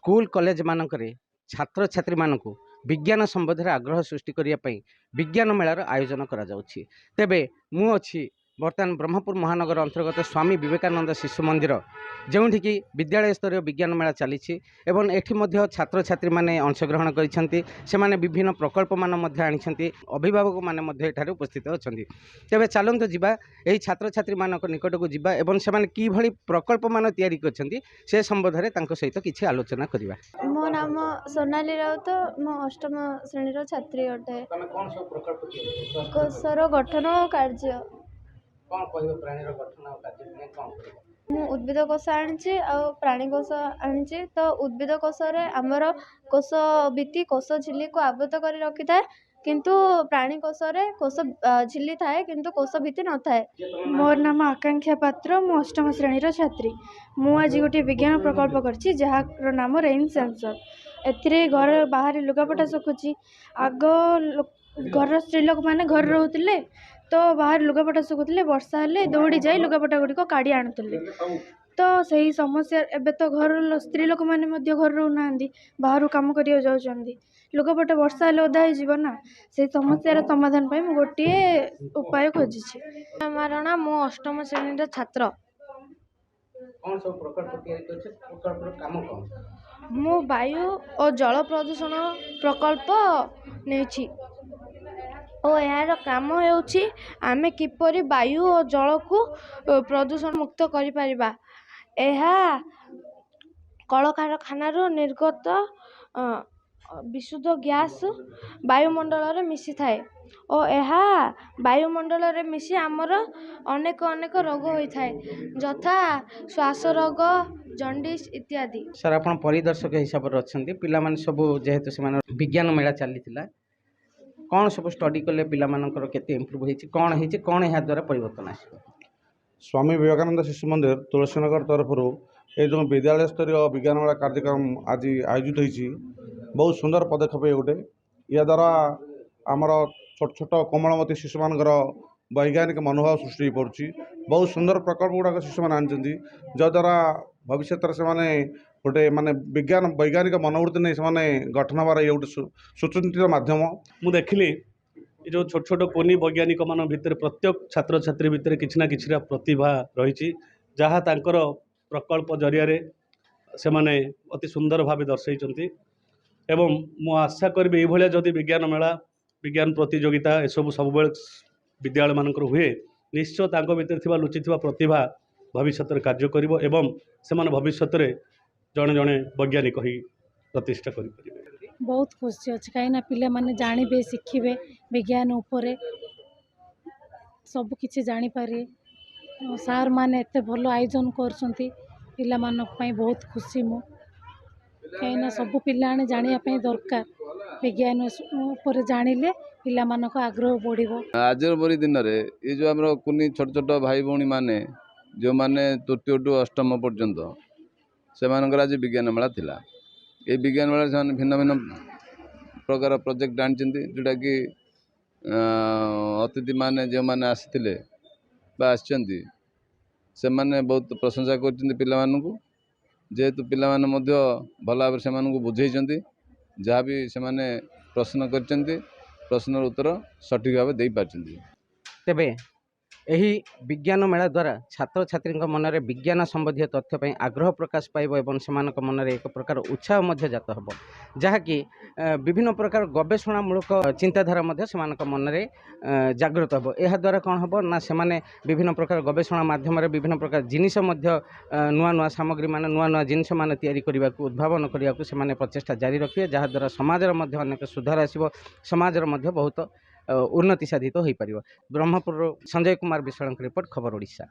School college मानकरे छात्र छात्री मानकु विज्ञान संबंध आग्रह सृष्टि करने विज्ञान मेलार आयोजन करा जाउछि। तेबे मु अछि बर्तमान ब्रह्मपुर महानगर अंतर्गत स्वामी विवेकानंद शिशु मंदिर जोठी कि विद्यालय स्तरीय विज्ञान मेला चली एवं एठी मध्य छात्र छात्री माने अंशग्रहण करिसेंती सेमाने विभिन्न प्रकल्प मान मध्य आनिसेंती अभिभावक माने मध्य एठारे उपस्थित अछंती। तेबे चलंतु जिबा एही छात्र छात्री मानक निकट को जिबा एवं सेमाने की भली प्रकल्प मान तयारी करछंती से संबंध रे तांको सहित किछि आलोचना करिबा। मो नाम सोनाली राउत, मो अष्टम श्रेणी छात्री अटे। तमे कोन सब प्रकल्प तयारी कोषर गठन और कार्य कोन कहबो प्राणीर गठन और कार्य में कोन करबो? मु उद्भिद कोष आनी और प्राणी कोष आनी। तो उद्भिद कोष आमर कोष भित्ति कोष झिल्ली को आवृत कर रखी थाए, किंतु प्राणी कोष कोष झिल्ली थाए किंतु कोष भित्ति न थाए। मोर नाम आकांक्षा पात्र, मु अष्टम श्रेणी छात्री। मु आज गोटे विज्ञान प्रकल्प करछि जार नाम रेन सेंसर। एथिरे घर बाहर लुगापटा सुखुची। आग घर स्त्री लोक मैंने घर रोते तो बाहर लुगापटा सुखुले, वर्षा हेले दौड़ी जाए लुगापटा गुड़िक काढ़ी आणुले। तो सही समस्या एबे तो घर स्त्री लोक मैंने घर रोना बाहर कम कर जाऊँगी, लुगापटा वर्षा हेले ओदा हो से समस्यार समाधान पाई गोटे उपाय खोजी। मारणा मो अष्टम श्रेणी छात्र। कौन सब प्रकल्प तयारी करछे? प्रकल्प काम कोन? मु वायु और जल प्रदूषण प्रकल्प नहीं और यार काम होउछि आमे किपरि वायु और जल को प्रदूषण मुक्त करि परिबा। एहा कलकारखाना निर्गत विशुद्ध गैस वायुमंडल रे मिसी थाए और एहा वायुमंडल रे मिसी आमर अनेक अनेक रोग होई थाए, जथा श्वास रोग, जंडिस इत्यादि। सर आपण परिदर्शक हिसाब रे अछंती, पिला माने सब जेहेतु से माने विज्ञान मेला चलीथिला, कौन सब स्टडी कले पिला मानकर केते इंप्रूव होईछि, कौन होईछि, कौन या द्वारा परिवर्तन आसी? स्वामी विवेकानंद शिशु मंदिर तुलसीनगर तरफ ये जो विद्यालय स्तरीय विज्ञान मेला कार्यक्रम आज आयोजित होती बहुत सुंदर पदक्षेप ये गोटे। या द्वारा आमर छोट छोट कोमलमती शिशु मान वैज्ञानिक मनोभाव सृष्टि हो पड़ी। बहुत सुंदर प्रकल्प गुड़ाक शिशु मैंने आनी जद्वारा भविष्य से गोटे माने विज्ञान वैज्ञानिक मनोवृत्ति नहीं से गठन हमारा ये गोटे सुचिंतित माध्यम। मु देखिली जो छोट छोट कोनी वैज्ञानिक मान भितर प्रत्येक छात्र छात्री भितर किछि ना किछि प्रतिभा रही जहाँ तांकर प्रकल्प जरिया से माने अति सुंदर भाव दर्शाई। एवं मु आशा करी ये जदि विज्ञान मेला विज्ञान प्रतियोगिता एसबू सब विद्यालय मानकर हुए, निश्चय तांको भितर थिबा लुचि थिबा प्रतिभा भविष्य में कार्य करिवो एवं से माने भविष्य में जड़े जड़े वैज्ञानिक ही प्रतिष्ठा करें। बहुत खुशी अच्छे कहीं पिला माने जानवे शिखिबे विज्ञान उपरे सब किछि जानी पारे। सार माने एते भलो आयोजन करछंती पिला मानक पई बहुत खुशी मु कहीं सब पिला जानिया पई दरकार। विज्ञान उपरे जानिले पिला मानक आग्रह बढ़िबो। आज बरी दिन रे ये जो हमरो कुनी छोट छोट भाई भौणी माने जो माने तृतीय टू अष्टम पर्यंत से मानकर आज विज्ञान मेला थिला। ये विज्ञान मेला से भिन्न भिन्न प्रकार प्रोजेक्ट आनी जोटा कि अतिथि माने जो माने आसीथिले बा आछंती से माने बहुत प्रशंसा करछंती पिला मानकु, जेहेतु पिला माने मध्य भल भाव से मानकु बुझेइछंती, जहाँ भी से माने प्रश्न करछंती प्रश्नर उत्तर सठिक भाव दे पारछंती। तेबे एही विज्ञान मेला द्वारा छात्र छात्री मन में विज्ञान संबंधी तथ्य पर आग्रह प्रकाश पाइब एवं से मन में एक प्रकार उत्साह जात हम, जहाँकि विभिन्न प्रकार गवेषणामूलक चिंताधारा से मन में जागृत हम। यह द्वारा कौन हम ना से विभिन्न प्रकार गवेषणा माध्यम विभिन्न प्रकार जिनिस नुआ नुआ सामग्री मान नुआ नुआ जिनिस मान तैयारी करने को उद्भावन करने को से प्रचेषा जारी रखिए, जहाँद्वारा समाजर अनेक सुधार आसो, समाजर बहुत उन्नति साधित हो पार। ब्रह्मपुर संजय कुमार विश्वाल रिपोर्ट, खबर ओडिशा।